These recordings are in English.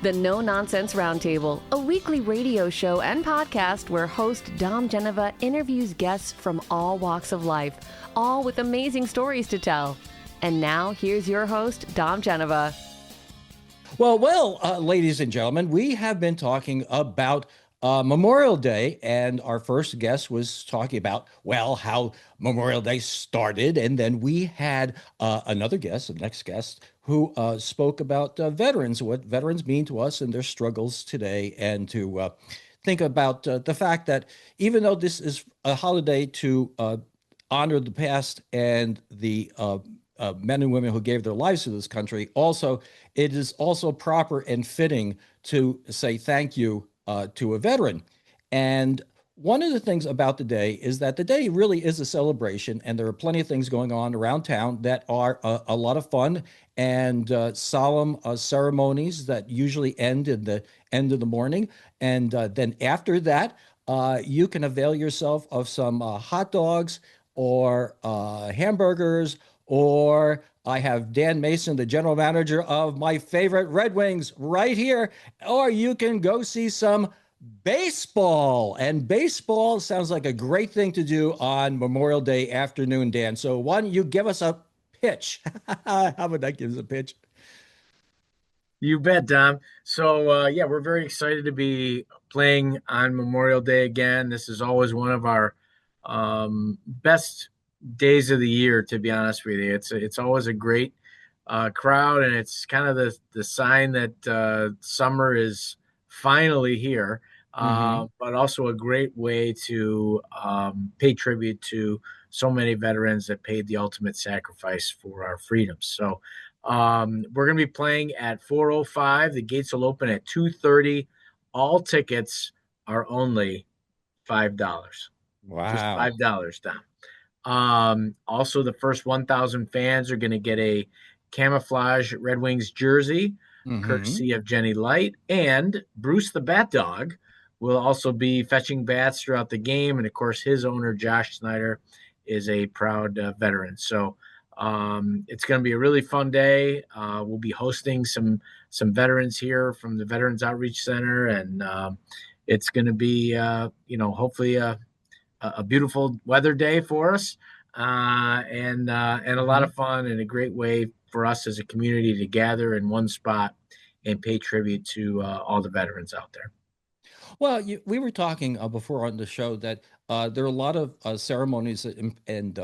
The No Nonsense Roundtable, a weekly radio show and podcast where host Dom Genova interviews guests from all walks of life, all with amazing stories to tell. And now, here's your host, Dom Genova. Well, ladies and gentlemen, we have been talking about Memorial Day, and our first guest was talking about, well, how Memorial Day started. And then we had another guest, the next guest, who spoke about veterans, what veterans mean to us and their struggles today, and to think about the fact that even though this is a holiday to honor the past and the men and women who gave their lives to this country, also, it is also proper and fitting to say thank you to a veteran. And one of the things about the day is that the day really is a celebration, and there are plenty of things going on around town that are a lot of fun and solemn ceremonies that usually end in the end of the morning. And then after that, you can avail yourself of some hot dogs or hamburgers, or I have Dan Mason, the general manager of my favorite Red Wings, right here. Or you can go see some baseball. And baseball sounds like a great thing to do on Memorial Day afternoon, Dan. So why don't you give us a pitch? How would that give us a pitch? You bet, Dom. So, yeah, we're very excited to be playing on Memorial Day again. This is always one of our best days of the year, to be honest with you. It's always a great crowd, and it's kind of the sign that summer is finally here. But also a great way to pay tribute to so many veterans that paid the ultimate sacrifice for our freedoms. So we're going to be playing at 4:05. The gates will open at 2:30. All tickets are only $5. Wow. Just $5 down. Also, the first 1,000 fans are going to get a camouflage Red Wings jersey, courtesy of Jenny Light. And Bruce the Bat Dog will also be fetching bats throughout the game. And, of course, his owner, Josh Snyder, is a proud veteran. So it's going to be a really fun day. We'll be hosting some veterans here from the Veterans Outreach Center. And it's going to be, hopefully a beautiful weather day for us, and a lot of fun, and a great way for us as a community to gather in one spot and pay tribute to all the veterans out there. Well, we were talking before on the show that there are a lot of ceremonies and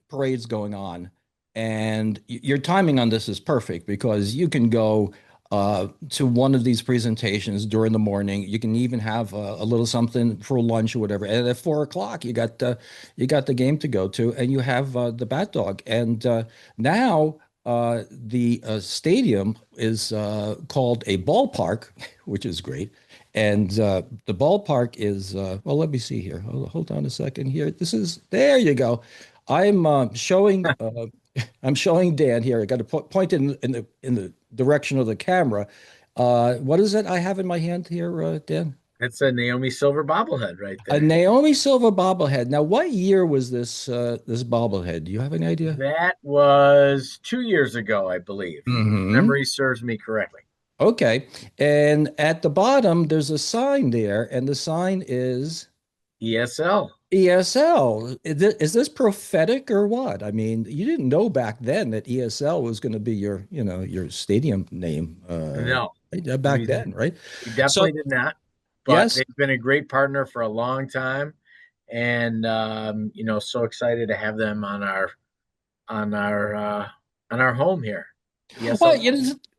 parades going on, and your timing on this is perfect because you can go to one of these presentations during the morning. You can even have a little something for lunch or whatever. And at 4 o'clock, you got the game to go to, and you have the Bat Dog. And now the stadium is called a ballpark, which is great. And the ballpark is well. Let me see here. Hold on a second here. There you go. I'm showing. I'm showing Dan here. I got to point in the direction of the camera. What is it I have in my hand here, Dan? It's a Naomi Silver bobblehead right there. A Naomi Silver bobblehead. Now, what year was this bobblehead? Do you have any idea? That was 2 years ago, I believe. Memory serves me correctly. Okay. And at the bottom, there's a sign there, and the sign is ESL. ESL. Is this prophetic or what? I mean, you didn't know back then that ESL was going to be your stadium name. No, back then, right? We definitely did not. But yes, they've been a great partner for a long time, and so excited to have them on our home here. Yes. Well,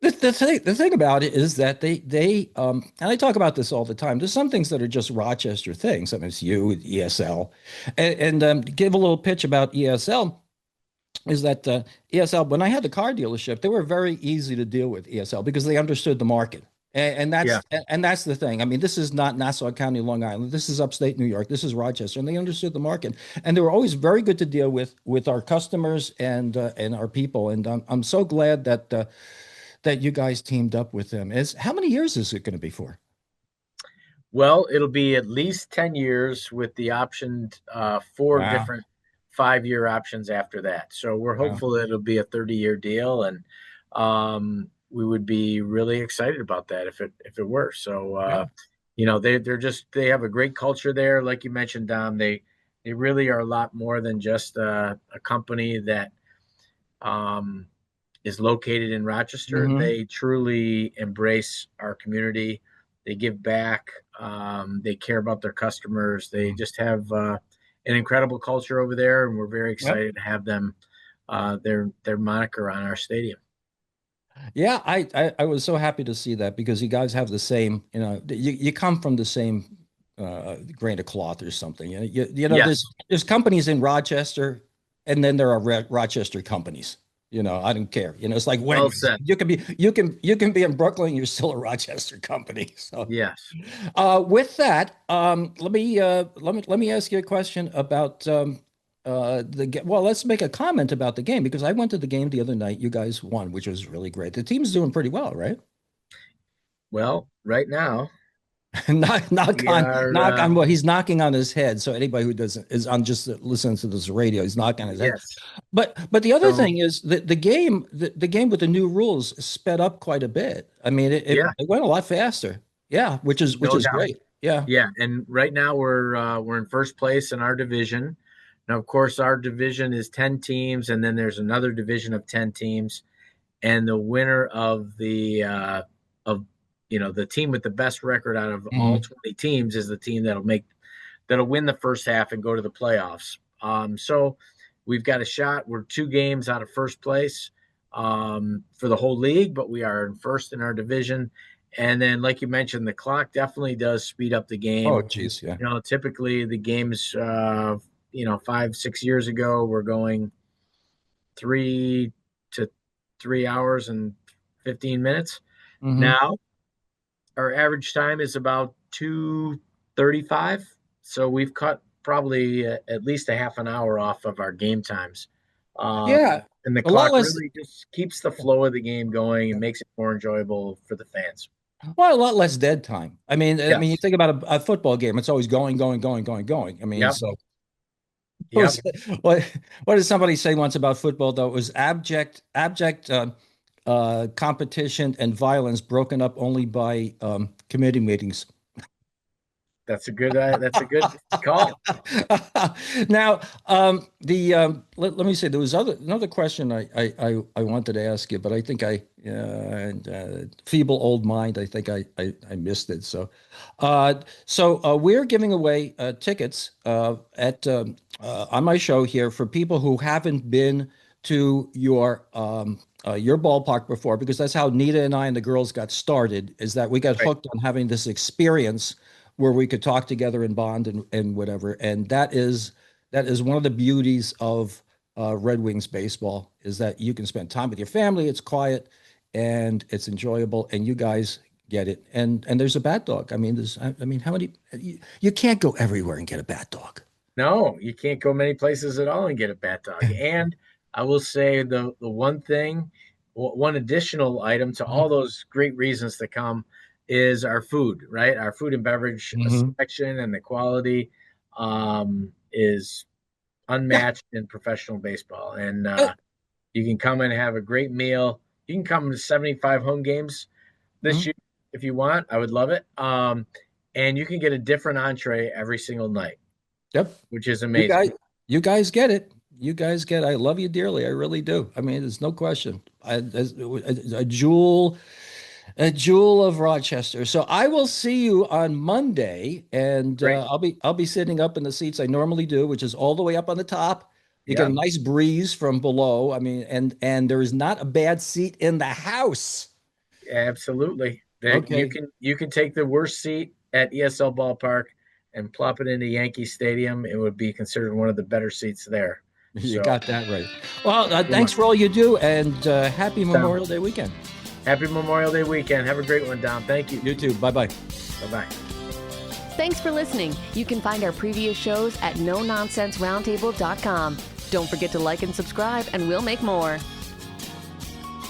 the thing about it is that they and I talk about this all the time. There's some things that are just Rochester things. I mean, it's ESL, and give a little pitch about ESL. Is that ESL? When I had the car dealership, they were very easy to deal with ESL because they understood the market. And that's the thing. I mean, this is not Nassau County, Long Island. This is upstate New York. This is Rochester, and they understood the market, and they were always very good to deal with our customers and our people. And I'm so glad that you guys teamed up with them. How many years is it going to be for? Well, it'll be at least 10 years with the option four different 5-year options after that. So we're hopeful that it'll be a 30-year deal, and we would be really excited about that if it were. So Yeah. they have a great culture there, like you mentioned, Dom. They really are a lot more than just a company that um, is located in Rochester. Hmm. They truly embrace our community. They give back. They care about their customers. They just have an incredible culture over there, and we're very Yep. excited to have them their moniker on our stadium. Yeah, I was so happy to see that because you guys have the same, you come from the same grain of cloth or something. Yes, There's companies in Rochester, and then there are Rochester companies. I don't care. It's like well Wendy's. said. You can be in Brooklyn, you're still a Rochester company. So, Yes. with that, let me ask you a question about well, let's make a comment about the game because I went to the game the other night. You guys won, which was really great. The team's doing pretty well, right? Well, right now knock knock we on are. knock on well, he's knocking on his head. So anybody who doesn't is on just listening to this radio, he's knocking on his head. Yes. But the other So thing is that the game with the new rules sped up quite a bit. I mean, yeah, it went a lot faster. Yeah, which no is doubt. great. Yeah. Yeah, and right now we're in first place in our division. Now, of course, our division is 10 teams, and then there's another division of 10 teams, and the winner of the team with the best record out of all Hmm. 20 teams is the team that'll win the first half and go to the playoffs. So we've got a shot. We're 2 games out of first place for the whole league, but we are in first in our division. And then, like you mentioned, the clock definitely does speed up the Oh, game. geez, yeah. Typically the games, 5, 6 years ago, we're going 3 to 3 hours and 15 minutes. Hmm. Now our average time is about 2:35. So we've cut probably at least a half an hour off of our game times. Yeah, And the a lot clock less. really just keeps the flow of the game going and makes it more enjoyable for the fans. Well, a lot less dead time. I mean, you Yes. think about a football game; it's always going, going, going, going, going. I mean, Yep. so what Yep. was what what did somebody say once about football? Though it was abject competition and violence broken up only by committee meetings. That's a good call. Now, let me say there was another question I wanted to ask you, but I think feeble old mind. I think I missed it. So we're giving away tickets at on my show here for people who haven't been to your ballpark before, because that's how Nita and I and the girls got started. Is that we got Right. hooked on having this experience where we could talk together and bond and whatever. And that is one of the beauties of Red Wings baseball is that you can spend time with your family. It's quiet and it's enjoyable, and you guys get it. And there's a bat dog. I mean, how many? You can't go everywhere and get a bat dog. No, you can't go many places at all and get a bat dog. And I will say the one additional item to all those great reasons to come is our food, right? Our food and beverage Mm-hmm. selection and the quality is Yeah. unmatched in professional baseball. And you can come and have a great meal. You can come to 75 home games this Mhm. year if you want. I would love it. And you can get a different entree every single night, Yep. which is You amazing. guys, you guys get it. You guys get. I love you dearly. I really do. I mean, there's no question. A jewel, a jewel of Rochester. So I will see you on Monday, and Great. I'll be sitting up in the seats I normally do, which is all the way up on the top. You get a Yeah, nice breeze from below. I mean, and there is not a bad seat in the house. absolutely. That Okay, you can take the worst seat at ESL Ballpark and plop it into Yankee Stadium. It would be considered one of the better seats there. you So got that right. Well, good luck. thanks for all you do, and happy Dom. Memorial Day weekend. Happy Memorial Day weekend. Have a great one, Dom. Thank you. You too. Bye bye. Bye bye. Thanks for listening. You can find our previous shows at nononsenseroundtable.com. Don't forget to like and subscribe, and we'll make more.